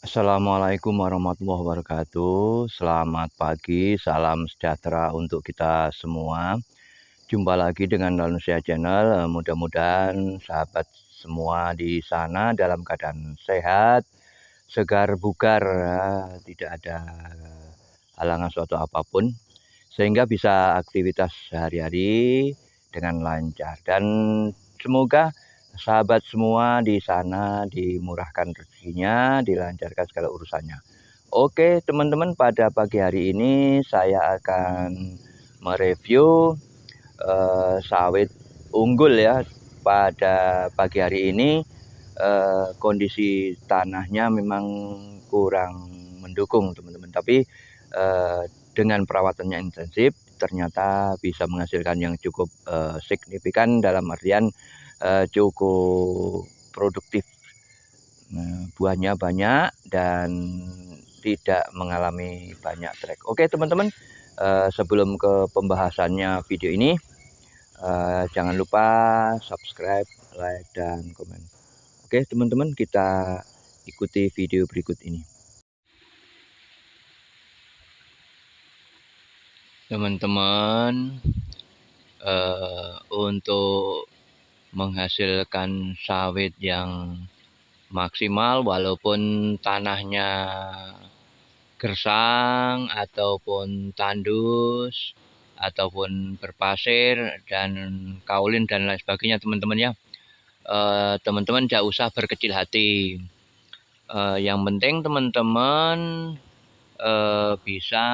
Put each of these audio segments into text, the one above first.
Assalamualaikum warahmatullahi wabarakatuh. Selamat pagi, salam sejahtera untuk kita semua. Jumpa lagi dengan Manusia Channel. Mudah-mudahan sahabat semua di sana dalam keadaan sehat, segar bugar, tidak ada halangan suatu apapun, sehingga bisa aktivitas sehari-hari dengan lancar. Dan semoga sahabat semua di sana dimurahkan rezekinya, dilancarkan segala urusannya. Oke teman-teman, pada pagi hari ini saya akan mereview sawit unggul ya. Pada pagi hari ini kondisi tanahnya memang kurang mendukung teman-teman, tapi dengan perawatannya intensif ternyata bisa menghasilkan yang cukup signifikan, dalam artian cukup produktif. Buahnya banyak dan tidak mengalami banyak trek. Oke teman-teman, sebelum ke pembahasannya video ini, jangan lupa subscribe, like, dan komen. Oke teman-teman, kita ikuti video berikut ini. Teman-teman, untuk menghasilkan sawit yang maksimal walaupun tanahnya gersang ataupun tandus ataupun berpasir dan kaulin dan lain sebagainya teman-teman ya, teman-teman tidak usah berkecil hati. Yang penting teman-teman bisa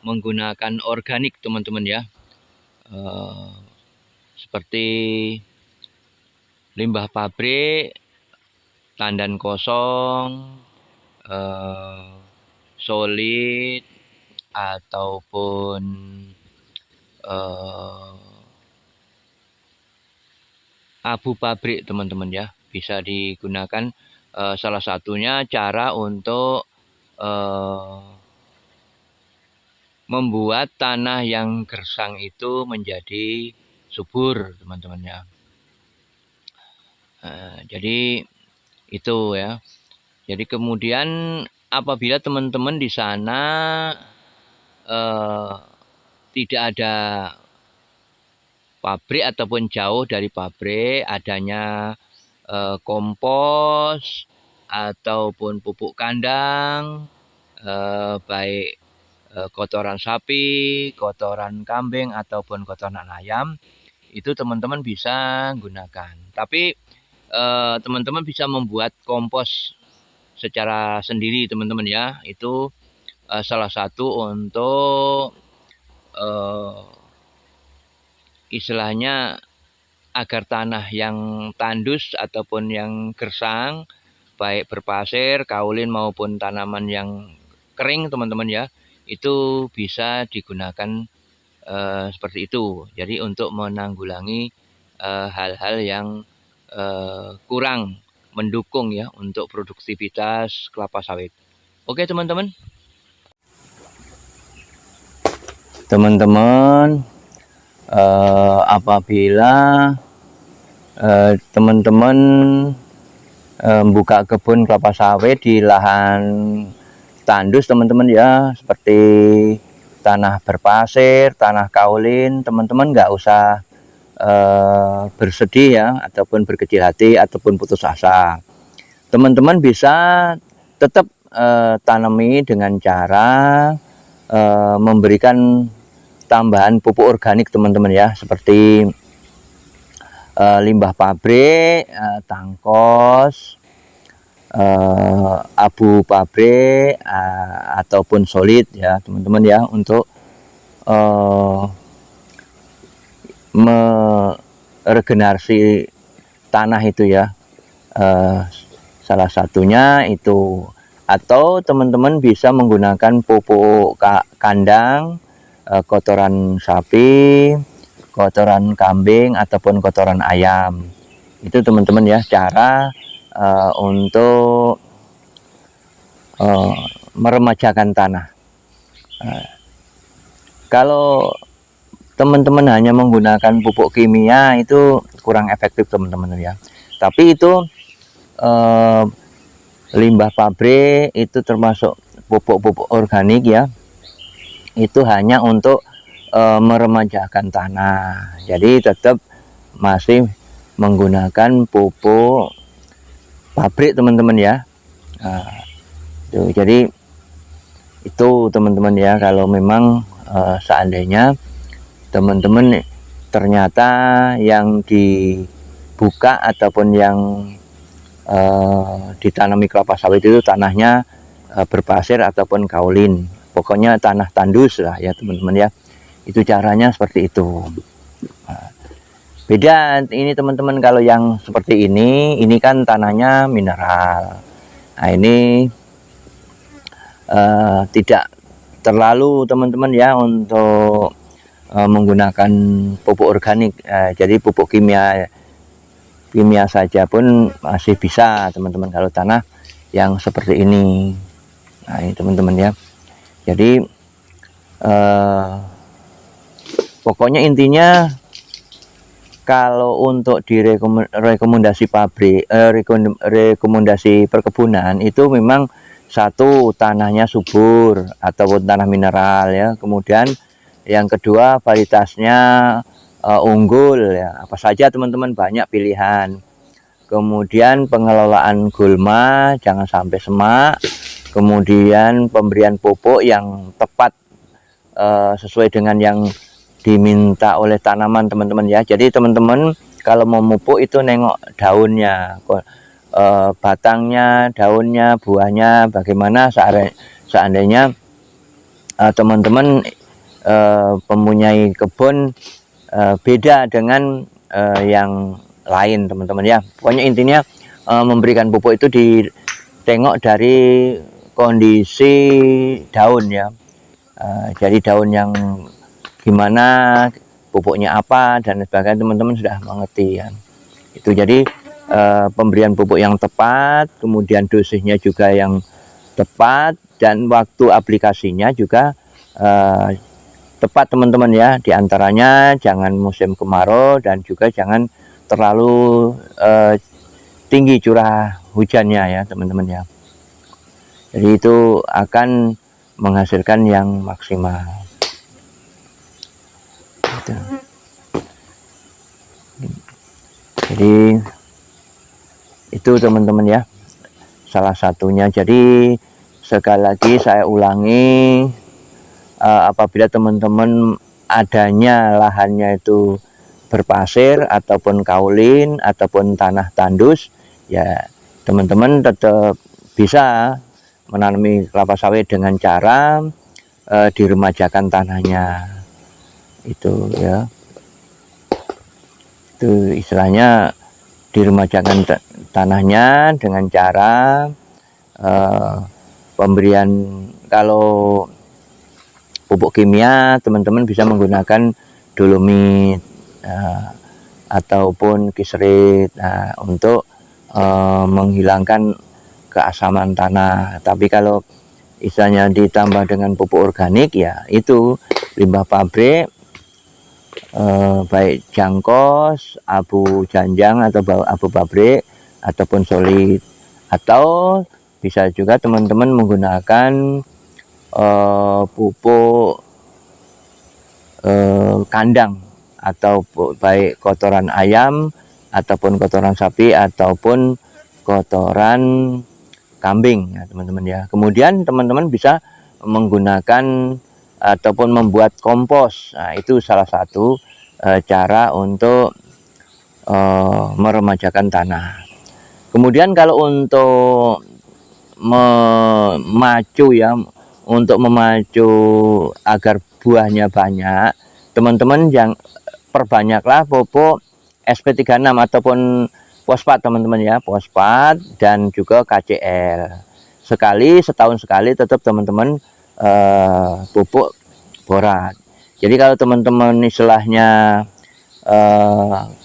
menggunakan organik teman-teman ya, seperti limbah pabrik, tandan kosong, solid, ataupun abu pabrik teman-teman ya, bisa digunakan. Salah satunya cara untuk membuat tanah yang gersang itu menjadi subur teman-teman ya. Jadi itu ya. Jadi kemudian apabila teman-teman di sana tidak ada pabrik ataupun jauh dari pabrik, adanya kompos ataupun pupuk kandang, baik kotoran sapi, kotoran kambing ataupun kotoran ayam, itu teman-teman bisa gunakan. Tapi teman-teman bisa membuat kompos secara sendiri teman-teman ya. Itu salah satu untuk istilahnya agar tanah yang tandus ataupun yang gersang, baik berpasir, kaulin maupun tanaman yang kering teman-teman ya, itu bisa digunakan seperti itu. Jadi untuk menanggulangi hal-hal yang kurang mendukung ya untuk produktivitas kelapa sawit. Oke teman-teman. Teman-teman, apabila teman-teman buka kebun kelapa sawit di lahan tandus teman-teman ya, seperti tanah berpasir, tanah kaulin, teman-teman nggak usah bersedih ya, ataupun berkecil hati ataupun putus asa. Teman-teman bisa tetap tanami dengan cara memberikan tambahan pupuk organik teman-teman ya, seperti limbah pabrik, tangkos, abu pabrik, ataupun solid ya teman-teman ya, untuk meregenerasi tanah itu ya. Salah satunya itu, atau teman-teman bisa menggunakan pupuk kandang, kotoran sapi, kotoran kambing ataupun kotoran ayam. Itu teman-teman ya cara untuk meremajakan tanah. Kalau teman-teman hanya menggunakan pupuk kimia itu kurang efektif teman-teman ya. Tapi itu limbah pabrik itu termasuk pupuk-pupuk organik ya, itu hanya untuk meremajakan tanah. Jadi tetap masih menggunakan pupuk pabrik teman-teman ya. Nah, jadi itu teman-teman ya, kalau memang seandainya teman-teman ternyata yang dibuka ataupun yang ditanami kelapa sawit itu tanahnya berpasir ataupun kaulin, pokoknya tanah tandus lah ya teman-teman ya. Itu caranya seperti itu. Nah, beda ini teman-teman, kalau yang seperti ini kan tanahnya mineral. Nah ini tidak terlalu teman-teman ya untuk menggunakan pupuk organik. Jadi pupuk kimia saja pun masih bisa teman-teman kalau tanah yang seperti ini. Nah ini teman-teman ya. Jadi pokoknya intinya kalau untuk rekomendasi pabrik, rekomendasi perkebunan itu memang satu, tanahnya subur ataupun tanah mineral ya. Kemudian yang kedua, varietasnya unggul ya. Apa saja teman-teman, banyak pilihan. Kemudian pengelolaan gulma jangan sampai semak. Kemudian pemberian pupuk yang tepat sesuai dengan yang diminta oleh tanaman teman-teman ya. Jadi teman-teman kalau mau pupuk itu nengok daunnya, batangnya, daunnya, buahnya bagaimana. Seandainya teman-teman mempunyai kebun beda dengan yang lain teman-teman ya. Pokoknya intinya memberikan pupuk itu ditengok dari kondisi daun ya. Jadi daun yang gimana, pupuknya apa dan sebagainya, teman-teman sudah mengerti ya. Itu jadi pemberian pupuk yang tepat, kemudian dosisnya juga yang tepat, dan waktu aplikasinya juga tepat teman-teman ya. Diantaranya jangan musim kemarau dan juga jangan terlalu tinggi curah hujannya ya teman-teman ya. Jadi itu akan menghasilkan yang maksimal. Gitu. Jadi itu teman-teman ya, salah satunya. Jadi sekali lagi saya ulangi, apabila teman-teman adanya lahannya itu berpasir ataupun kaulin ataupun tanah tandus ya, teman-teman tetap bisa menanami kelapa sawit dengan cara diremajakan tanahnya itu ya. Itu istilahnya diremajakan tanahnya dengan cara pemberian. Kalau pupuk kimia teman-teman bisa menggunakan dolomit ataupun kisrit untuk menghilangkan keasaman tanah. Tapi kalau istilahnya ditambah dengan pupuk organik ya itu limbah pabrik, baik jangkos, abu janjang atau abu pabrik ataupun solid. Atau bisa juga teman-teman menggunakan pupuk kandang, atau baik kotoran ayam ataupun kotoran sapi ataupun kotoran kambing ya teman-teman ya. Kemudian teman-teman bisa menggunakan ataupun membuat kompos. Nah, itu salah satu cara untuk meremajakan tanah. Kemudian kalau untuk memacu ya, untuk memacu agar buahnya banyak, teman-teman yang perbanyaklah pupuk SP36 ataupun fosfat teman-teman ya, fosfat dan juga KCl. Setahun sekali tetap teman-teman pupuk borat. Jadi kalau teman-teman istilahnya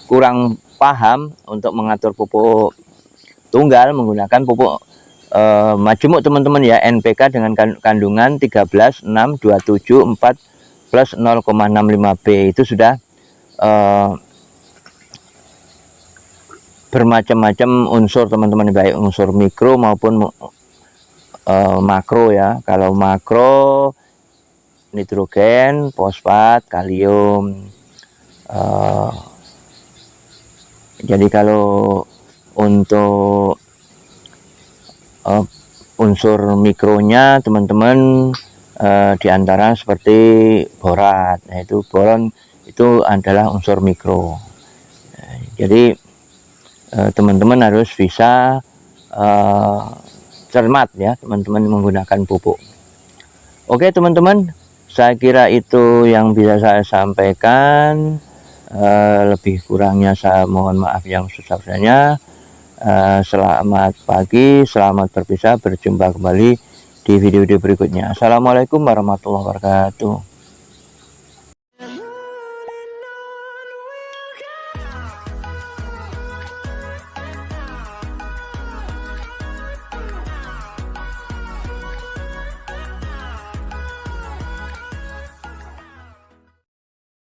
kurang paham untuk mengatur pupuk tunggal, menggunakan pupuk majemuk teman-teman ya, NPK dengan kandungan 13, 6, 27, 4 plus 0,65 B itu sudah bermacam-macam unsur teman-teman, baik unsur mikro maupun makro ya. Kalau makro nitrogen, fosfat, kalium. Jadi kalau untuk unsur mikronya teman-teman diantara seperti borat, yaitu boron itu adalah unsur mikro. Jadi teman-teman harus bisa cermat ya teman-teman menggunakan pupuk. Oke teman-teman, saya kira itu yang bisa saya sampaikan. Lebih kurangnya saya mohon maaf yang sebesar-besarnya. Selamat pagi, selamat berpisah, berjumpa kembali di video-video berikutnya. Assalamualaikum warahmatullahi wabarakatuh.